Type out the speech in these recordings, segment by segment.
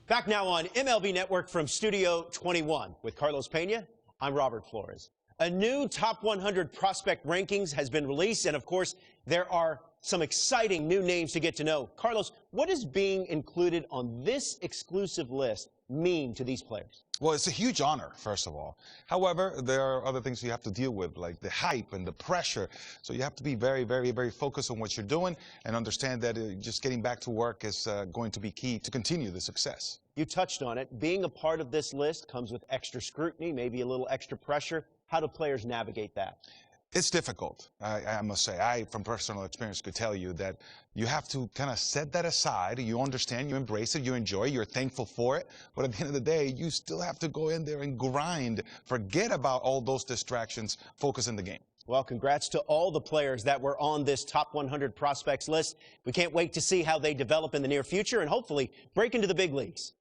Back now on MLB Network from Studio 21 with Carlos Pena. I'm Robert Flores. A new top 100 prospect rankings has been released, and of course, there are some exciting new names to get to know. Carlos, what does being included on this exclusive list mean to these players? Well, it's a huge honor, first of all. However, there are other things you have to deal with, like the hype and the pressure. So you have to be very, very, very focused on what you're doing and understand that just getting back to work is going to be key to continue the success. You touched on it. Being a part of this list comes with extra scrutiny, maybe a little extra pressure. How do players navigate that? It's difficult, I must say. I, from personal experience, could tell you that you have to kind of set that aside. You understand, you embrace it, you enjoy it, you're thankful for it. But at the end of the day, you still have to go in there and grind. Forget about all those distractions. Focus in the game. Well, congrats to all the players that were on this top 100 prospects list. We can't wait to see how they develop in the near future and hopefully break into the big leagues.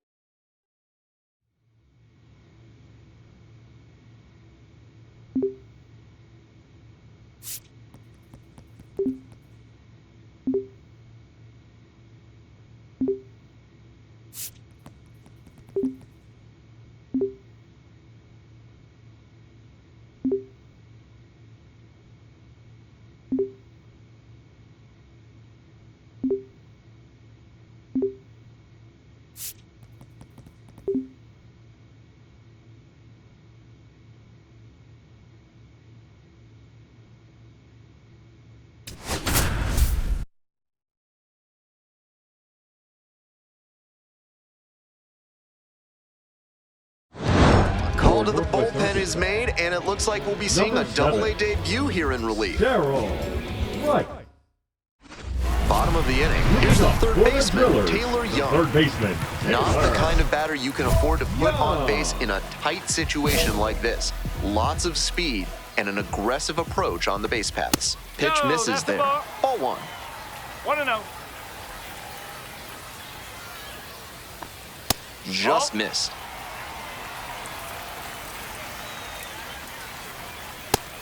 Call to the bullpen is made, and it looks like we'll be seeing a Double-A debut here in relief. Terrell, right. Bottom of the inning. Here's the third baseman, Taylor Young. Third baseman, Not the kind of batter you can afford to put on base in a tight situation like this. Lots of speed and an aggressive approach on the base paths. Pitch misses there. Ball one. 1-0. Just missed.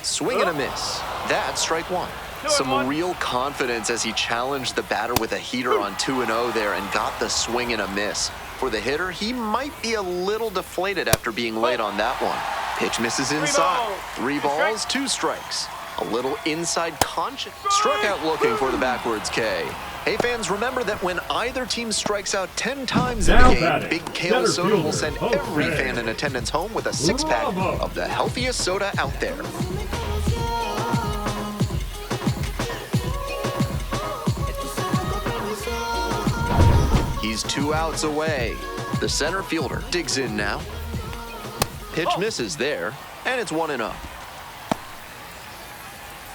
Swing and a miss. That's strike one. Some real confidence as he challenged the batter with a heater on 2-0 there and got the swing and a miss. For the hitter, he might be a little deflated after being late on that one. Pitch misses inside. 3 balls, 2 strikes. A little inside conscious. Struck out looking for the backwards K. Hey fans, remember that when either team strikes out 10 times in the game, Big Kale Soda will send every fan in attendance home with a 6-pack of the healthiest soda out there. He's 2 outs away. The center fielder digs in now. Pitch misses there, and it's 1-0.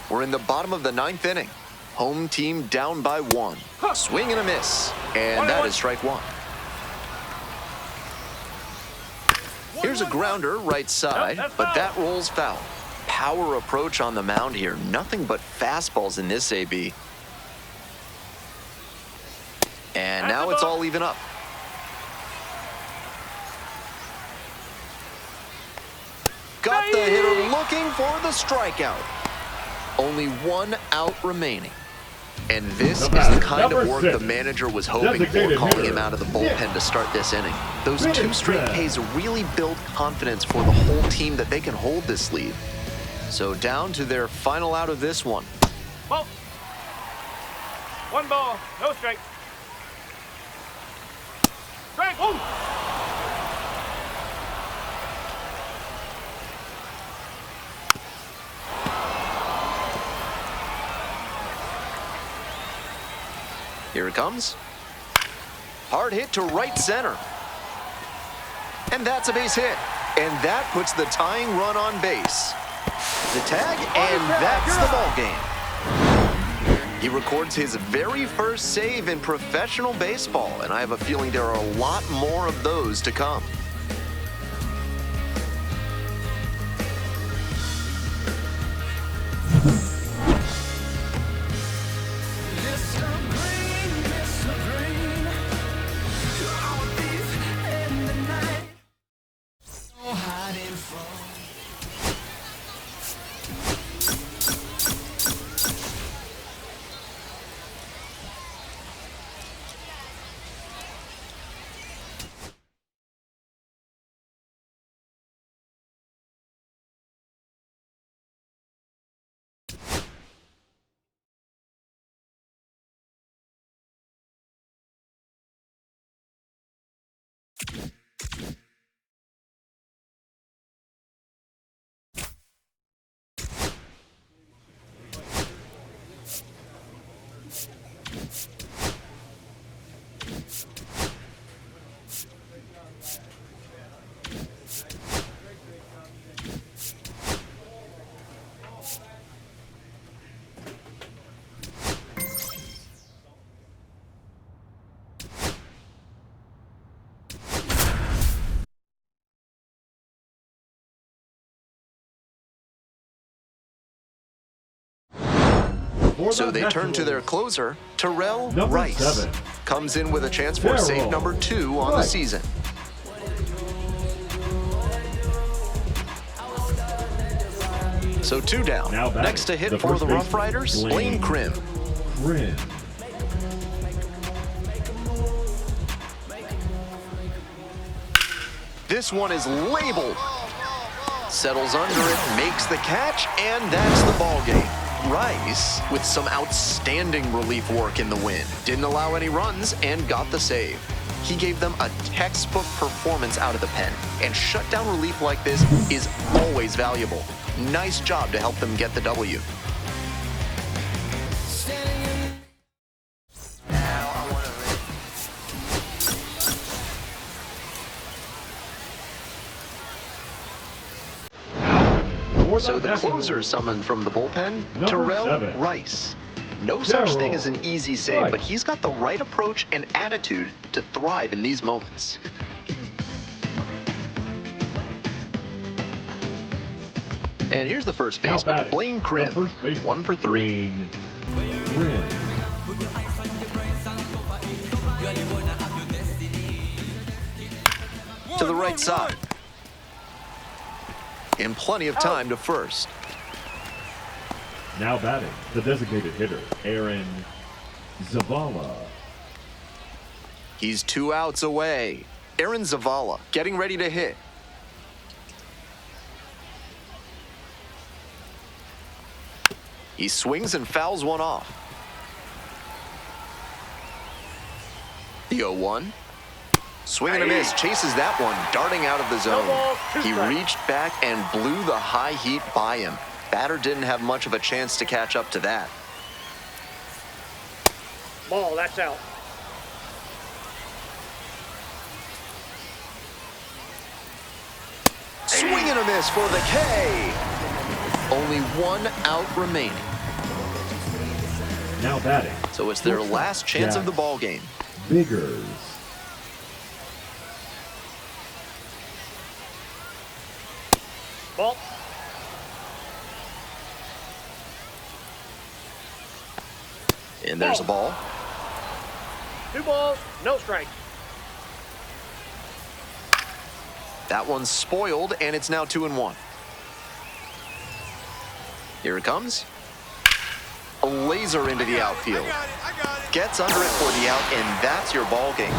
We're in the bottom of the 9th inning. Home team down by 1. Swing and a miss, and that is strike 1. Here's a grounder right side, but that rolls foul. Power approach on the mound here. Nothing but fastballs in this AB. And now it's all even up. Got the hitter looking for the strikeout. Only 1 out remaining. And this is the kind of work the manager was hoping for, calling him out of the bullpen to start this inning. Those 2 straight Ks really build confidence for the whole team that they can hold this lead. So down to their final out of this one. Ball. 1 ball, no strike. Strike. Oh. Here it comes. Hard hit to right center. And that's a base hit. And that puts the tying run on base. The tag, and that's the ball game. He records his very first save in professional baseball, and I have a feeling there are a lot more of those to come. So they turn to their closer, Terrell Number Rice. 7. Comes in with a chance for Terrell save number 2 on the Rice. season. So 2 down. Now batting, Next to hit the for first the Rough baseman, Riders, Blaine Blaine Krim. Krim. This one is labeled. Settles under it, makes the catch, and that's the ball game. Rice with some outstanding relief work in the win. Didn't allow any runs and got the save. He gave them a textbook performance out of the pen, and shutdown relief like this is always valuable. Nice job to help them get the W. So the closer summoned from the bullpen, Number Terrell 7. Rice. No such thing Terrell as an easy save, Rice. but he's got the right approach and attitude to thrive in these moments. And here's the first Now baseman, batting, Blaine the Krim. first baseman, 1 for 3. Blaine Krim. To the right side. And plenty of time to first. Now batting, the designated hitter, Aaron Zavala. He's 2 outs away. Aaron Zavala getting ready to hit. He swings and fouls one off. The 0-1. Swing and a miss, chases that one, darting out of the zone. He reached back and blew the high heat by him. Batter didn't have much of a chance to catch up to that. Ball, that's out. Swing and a miss for the K. Only 1 out remaining. Now batting, So it's their last chance of the ball game. Biggers. Ball. And there's a ball. 2 balls, no strike. That one's spoiled, and it's now 2-1. Here it comes. A laser into the outfield. Gets under it for the out, and that's your ball game.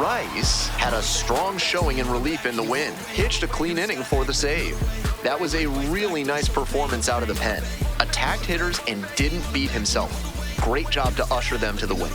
Rice had a strong showing in relief in the win. Pitched a clean inning for the save. That was a really nice performance out of the pen. Attacked hitters and didn't beat himself. Great job to usher them to the win.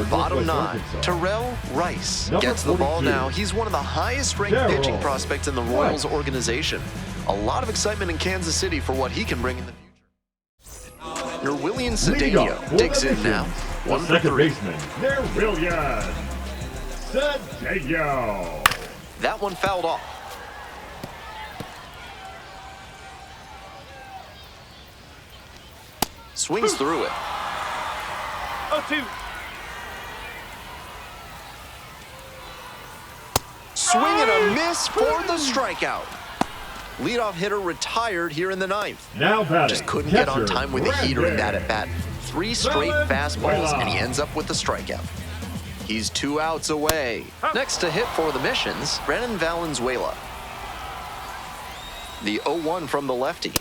Bottom 9, Terrell Rice Number gets the ball 42. now. He's one of the highest ranked Terrell pitching prospects in the Royals Rice. organization. A lot of excitement in Kansas City for what he can bring in the future. Your William Leading off Cedeno for digs the in now. Missions, the 1 for second 3. baseman, William Cedeno. That one fouled off. Swings through it. 0-2. Swing and a miss for the strikeout. Leadoff hitter retired here in the 9th. Now batting, Just couldn't get on catcher, time with the heater in that Brandon. at-bat. 3 straight fastballs, and he ends up with the strikeout. He's 2 outs away. Next to hit for the Missions, Brandon Valenzuela. The 0-1 from the lefty.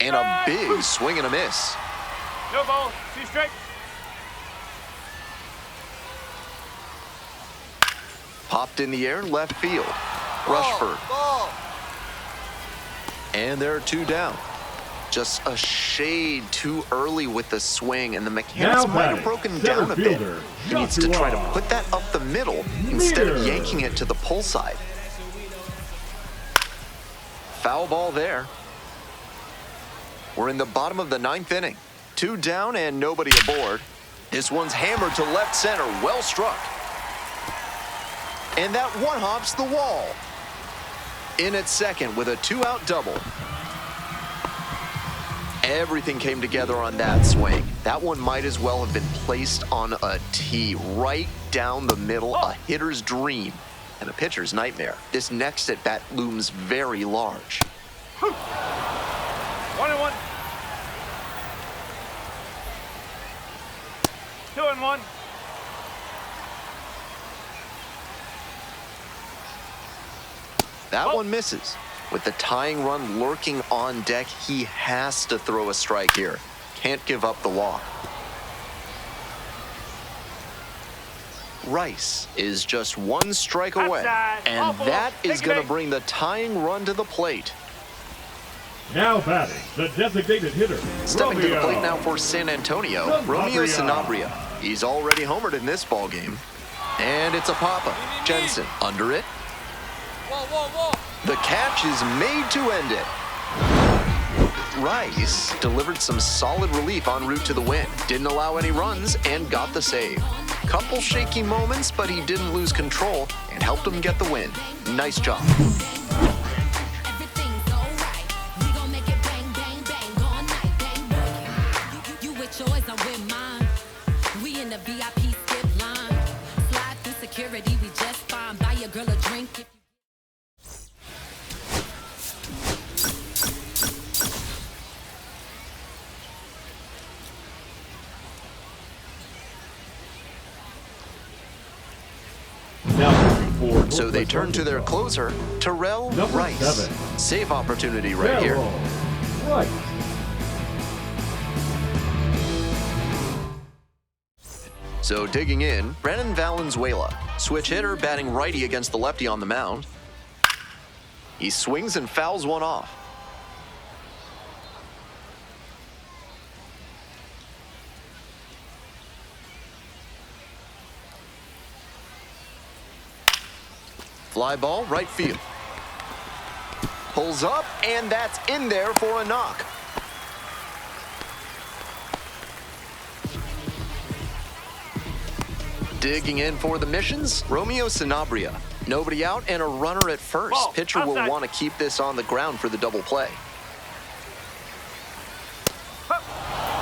And a big swing and a miss. No ball. 2 strikes. Popped in the air, left field. Rushford. And there are 2 down. Just a shade too early with the swing, and the mechanics Now might have batting, broken center down a bit. fielder, He needs to try to Joshua. put that up the middle instead of Leader. yanking it to the pull side. Foul ball there. We're in the bottom of the 9th inning. 2 down and nobody aboard. This one's hammered to left center, well struck. And that one hops the wall. In at second with a 2-out double. Everything came together on that swing. That one might as well have been placed on a tee right down the middle, a hitter's dream and a pitcher's nightmare. This next at bat looms very large. 1-1. 2-1. That one misses. With the tying run lurking on deck, he has to throw a strike here. Can't give up the walk. Rice is just 1 strike away, Outside. and Awful. that is Take it going to back. bring the tying run to the plate. Now batting, the designated hitter, Stepping to the Romeo. plate now for San Antonio, Romeo Sanabria. He's already homered in this ball game. And it's a pop-up. Jensen under it. The catch is made to end it. Rice delivered some solid relief en route to the win. Didn't allow any runs and got the save. Couple shaky moments, but he didn't lose control and helped him get the win. Nice job. Everything's alright. We gon' make it bang, bang, bang all night, bang, bang. You with yours, I'm with mine. We in the VIP skip line. Slide through security, we just fine. Buy your girl a drink if you. Now moving forward, So they Northwest turn to their Arkansas. closer, Terrell Number Rice. 7. Save opportunity right here. Terrell Rice. So digging in, Brandon Valenzuela. Switch hitter batting righty against the lefty on the mound. He swings and fouls one off. Fly ball, right field. Pulls up, and that's in there for a knock. Digging in for the Missions, Romeo Sanabria. Nobody out and a runner at first. Ball, Pitcher will outside. want to keep this on the ground for the double play.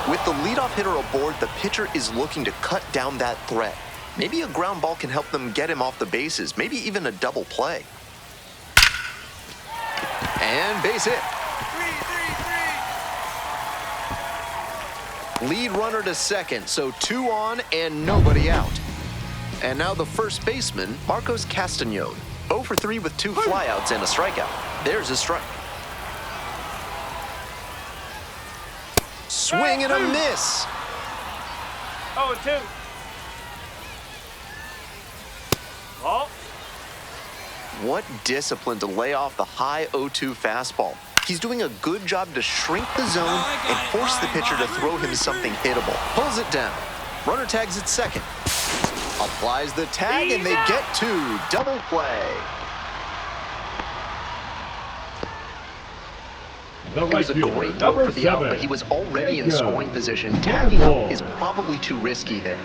With the leadoff hitter aboard, the pitcher is looking to cut down that threat. Maybe a ground ball can help them get him off the bases, maybe even a double play. And base hit. Lead runner to second, so 2 on and nobody out. And now the first baseman, Marcos Castañón. 0 for 3 with 2 flyouts and a strikeout. There's a strike. Swing and a miss. 0-2. Ball. What discipline to lay off the high 0-2 fastball. He's doing a good job to shrink the zone and force the pitcher to throw him something hittable. Pulls it down. Runner tags at second. Applies the tag and they get 2. Double play. The It right was a fielder, great number throw for the out, 7. but he was already in Jacob scoring position. Tagging Campbell. up is probably too risky there.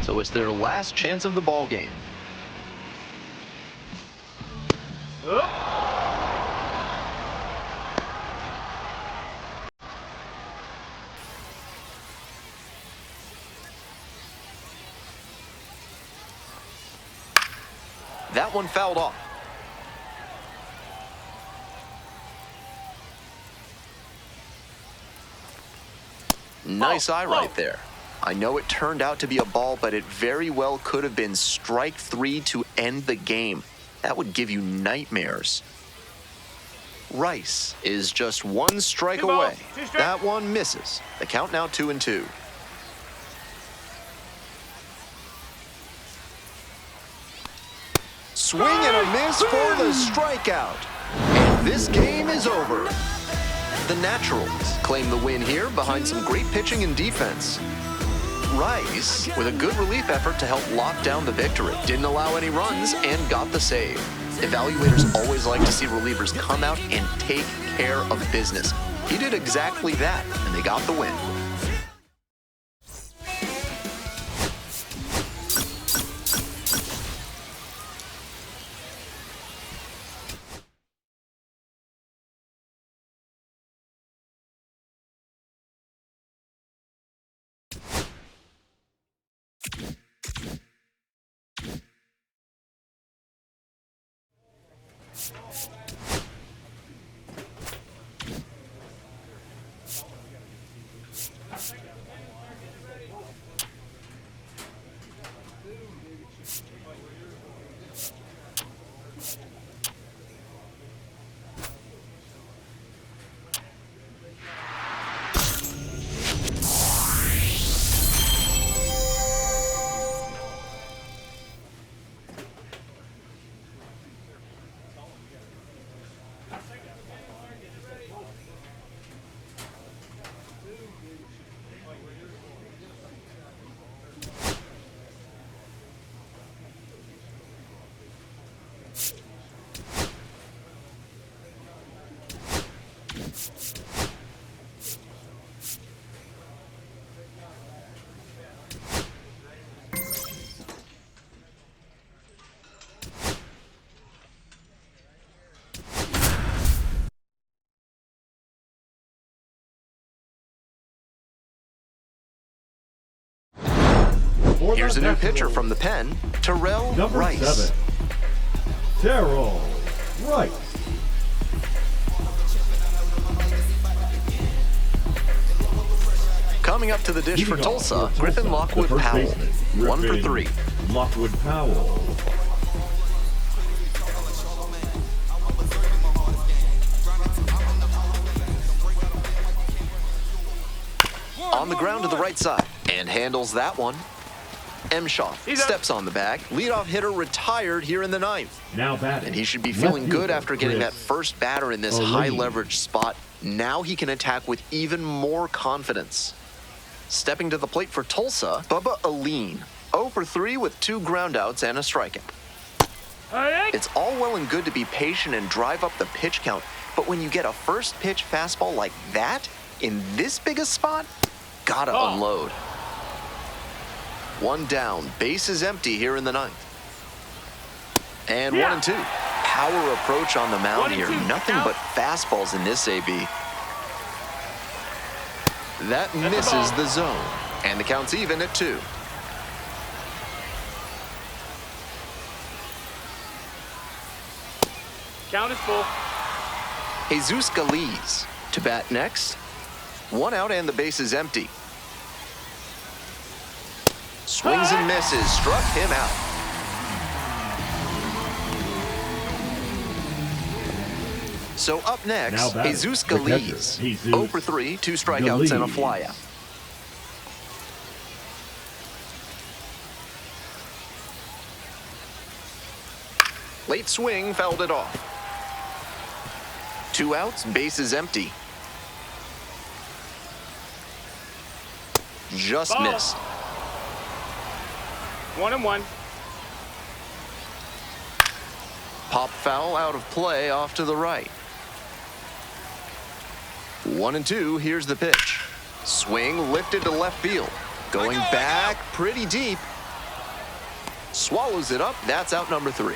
So it's their last chance of the ball game. That one fouled off. Nice eye right there. I know it turned out to be a ball, but it very well could have been strike 3 to end the game. That would give you nightmares. Rice is just one strike away. That one misses. The count now 2-2. Swing and a miss for the strikeout. And this game is over. The Naturals claim the win here behind some great pitching and defense. Rice with a good relief effort to help lock down the victory. Didn't allow any runs and got the save. Evaluators always like to see relievers come out and take care of business. He did exactly that, and they got the win. Here's a new pitcher from the pen, Terrell Number Rice. 7. Terrell Rice. Coming up to the dish for Leading off Tulsa, for Griffin Tulsa, Lockwood the first Powell. baseman, 1 for Griffin 3. Lockwood Powell. On the ground to the right side and handles that one. Emshoff steps on the bag. Leadoff hitter retired here in the 9th. Now batting. And he should be left feeling good fielder, after getting that Chris first batter in this Aline. high leverage spot. Now he can attack with even more confidence. Stepping to the plate for Tulsa, Bubba Aline. 0 for 3 with 2 groundouts and a strikeout. It's all well and good to be patient and drive up the pitch count, but when you get a first pitch fastball like that, in this big a spot, gotta unload. 1 down, base is empty here in the 9th. And 1 and 2. Power approach on the mound here. Nothing but fastballs in this AB. That misses the zone. And the count's even at 2. Count is full. Jesus Galiz to bat next. 1 out and the base is empty. Swings and misses. Struck him out. So up next, Now batting, Jesus the catcher, Galiz. Jesus 0 for 3, 2 strikeouts and a Galiz. flyout. Late swing, fouled it off. 2 outs, base is empty. just Ball. missed. 1-1. Pop foul out of play off to the right. 1-2, here's the pitch. Swing lifted to left field. Going back pretty deep. Swallows it up, that's out number 3.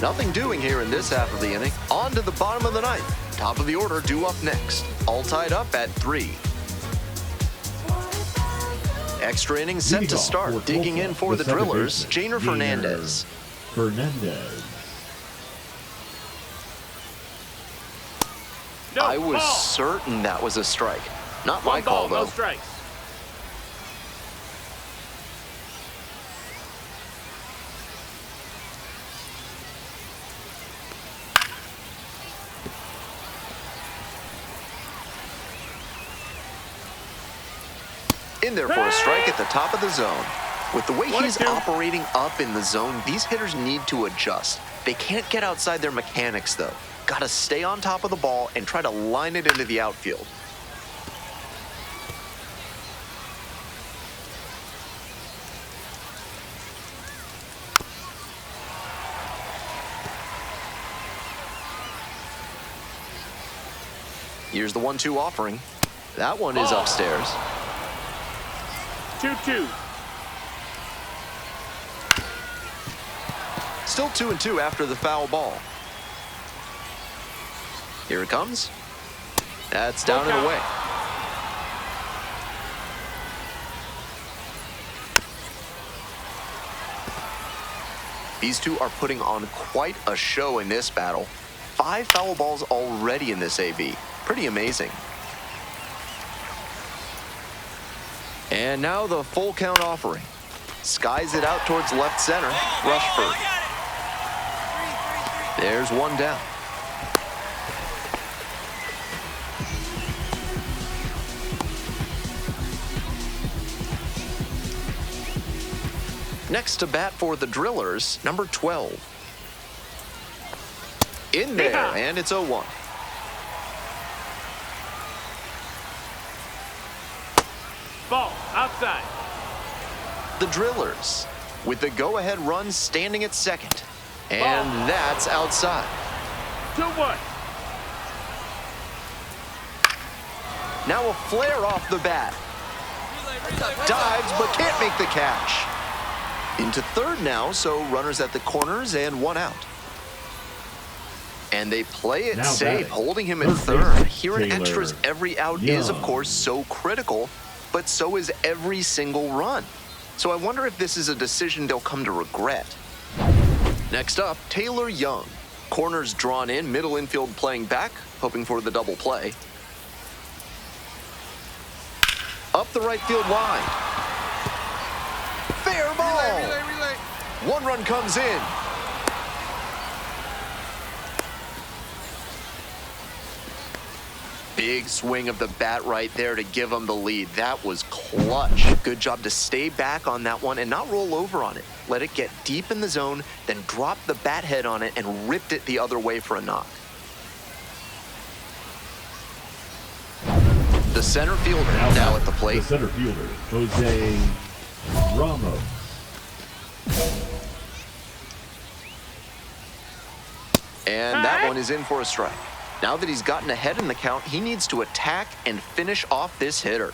Nothing doing here in this half of the inning. On to the bottom of the ninth. Top of the order due up next. All tied up at 3. Extra inning set to start. Digging in for the Drillers, Jainer Fernandez. No, I was ball. certain that was a strike. Not my One ball, call, though. no strikes. In there for a strike at the top of the zone. With the way he's 1-2. operating up in the zone, these hitters need to adjust. They can't get outside their mechanics, though. Gotta stay on top of the ball and try to line it into the outfield. Here's the 1-2 offering. That one is upstairs. 2-2. Still 2-2 after the foul ball. Here it comes. That's down and away. These two are putting on quite a show in this battle. 5 foul balls already in this AB. Pretty amazing. And now the full count offering. Skies it out towards left center. Rushford. There's one down. Next to bat for the Drillers, number 12. In there, and it's 0-1. Ball, outside. The Drillers with the go-ahead run standing at second. And that's outside. 2-1. Now a flare off the bat. Dives, but can't make the catch. Into third now, so runners at the corners and one out. And they play it Now safe, batting. holding him at First third. baseman, Hearing Taylor extras every out is, of Young. course, so critical, but so is every single run. So I wonder if this is a decision they'll come to regret. Next up, Taylor Young. Corners drawn in, middle infield playing back, hoping for the double play. Up the right field line. Fair ball. Relay. One run comes in. Big swing of the bat right there to give them the lead. That was clutch. Good job to stay back on that one and not roll over on it. Let it get deep in the zone, then drop the bat head on it and ripped it the other way for a knock. The center fielder now at the plate. The center fielder, Jose Ramos. And that one is in for a strike. Now that he's gotten ahead in the count, he needs to attack and finish off this hitter.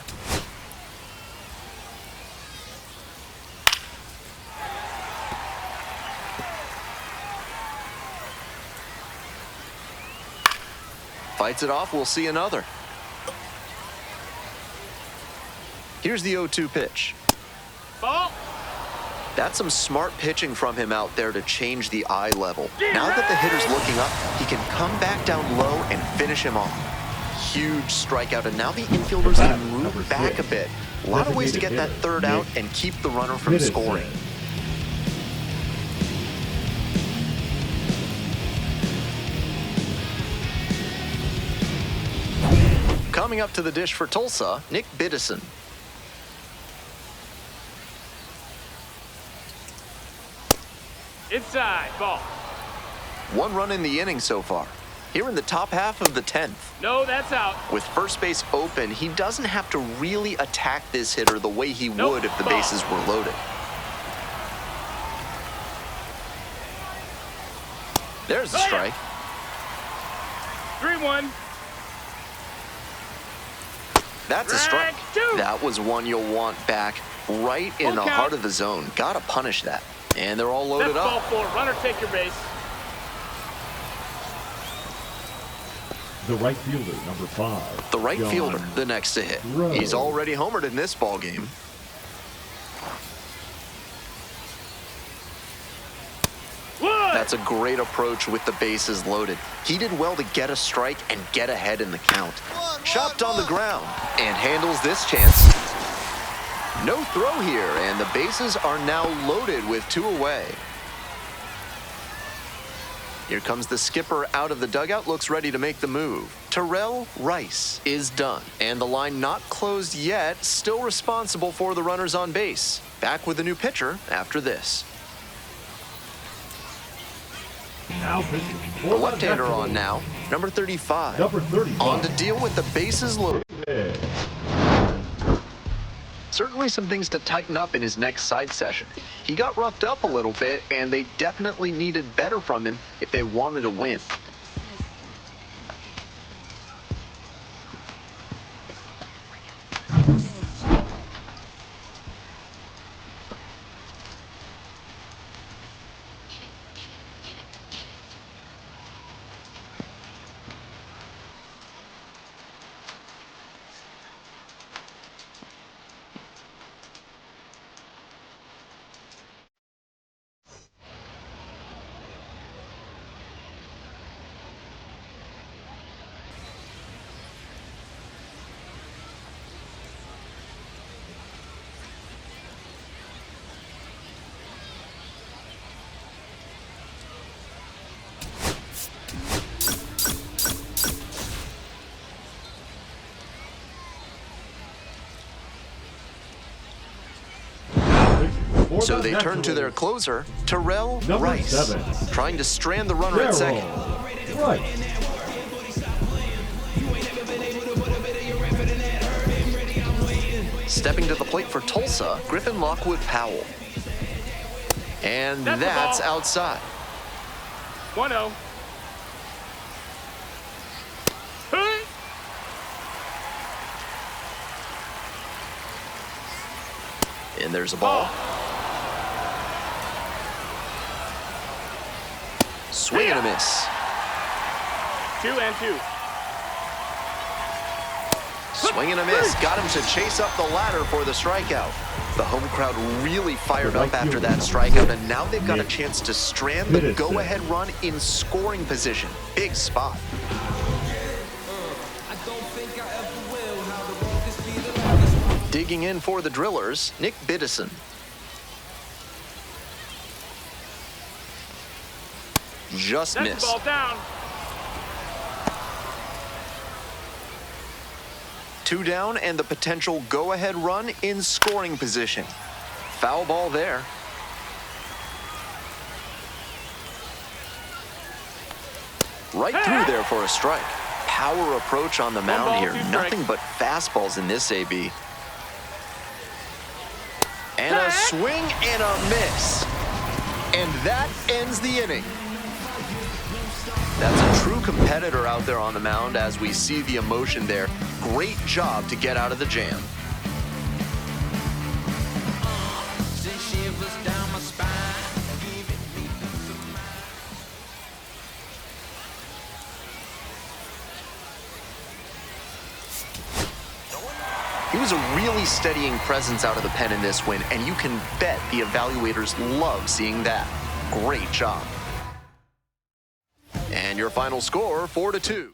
Fights it off, we'll see another. Here's the 0-2 pitch. Ball. That's some smart pitching from him out there to change the eye level. Now that the hitter's looking up, he can come back down low and finish him off. Huge strikeout, and now the infielders can move back a bit. A lot of ways to get that third out and keep the runner from scoring. Coming up to the dish for Tulsa, Nick Biddison. Inside, ball. One run in the inning so far. Here in the top half of the 10th. No, that's out. With first base open, he doesn't have to really attack this hitter the way he would if the bases were loaded. There's the strike. 3-1. That's a strike. That was one you'll want back right in the heart of the zone. Gotta punish that. And they're all loaded up. Ball 4. Runner, take your base. The right fielder, number 5. The right fielder, the next to hit. He's already homered in this ball game. That's a great approach with the bases loaded. He did well to get a strike and get ahead in the count. Chopped on the ground and handles this chance. No throw here, and the bases are now loaded with 2 away. Here comes the skipper out of the dugout, looks ready to make the move. Terrell Rice is done, and the line not closed yet, still responsible for the runners on base. Back with a new pitcher after this. Now pitching. The left-hander on now, number 35. Number 35. On to deal with the bases loaded. Certainly some things to tighten up in his next side session. He got roughed up a little bit, and they definitely needed better from him if they wanted to win. So they turn to their closer, Terrell Rice, 7. trying to strand the runner at second. Right. Stepping to the plate for Tulsa, Griffin Lockwood Powell. And that's outside. 1-0. And there's a ball. Swing and a miss. 2-2. Swing and a miss. Got him to chase up the ladder for the strikeout. The home crowd really fired up after that strikeout, and now they've got a chance to strand the go-ahead run in scoring position. Big spot. Digging in for the Drillers, Nick Biddison. Just missed. Ball down. 2 down and the potential go-ahead run in scoring position. Foul ball there. Right through there for a strike. Power approach on the mound here. Nothing but fastballs in this AB. And a swing and a miss. And that ends the inning. That's a true competitor out there on the mound as we see the emotion there. Great job to get out of the jam. He was a really steadying presence out of the pen in this win, and you can bet the evaluators love seeing that. Great job. And your final score, 4-2.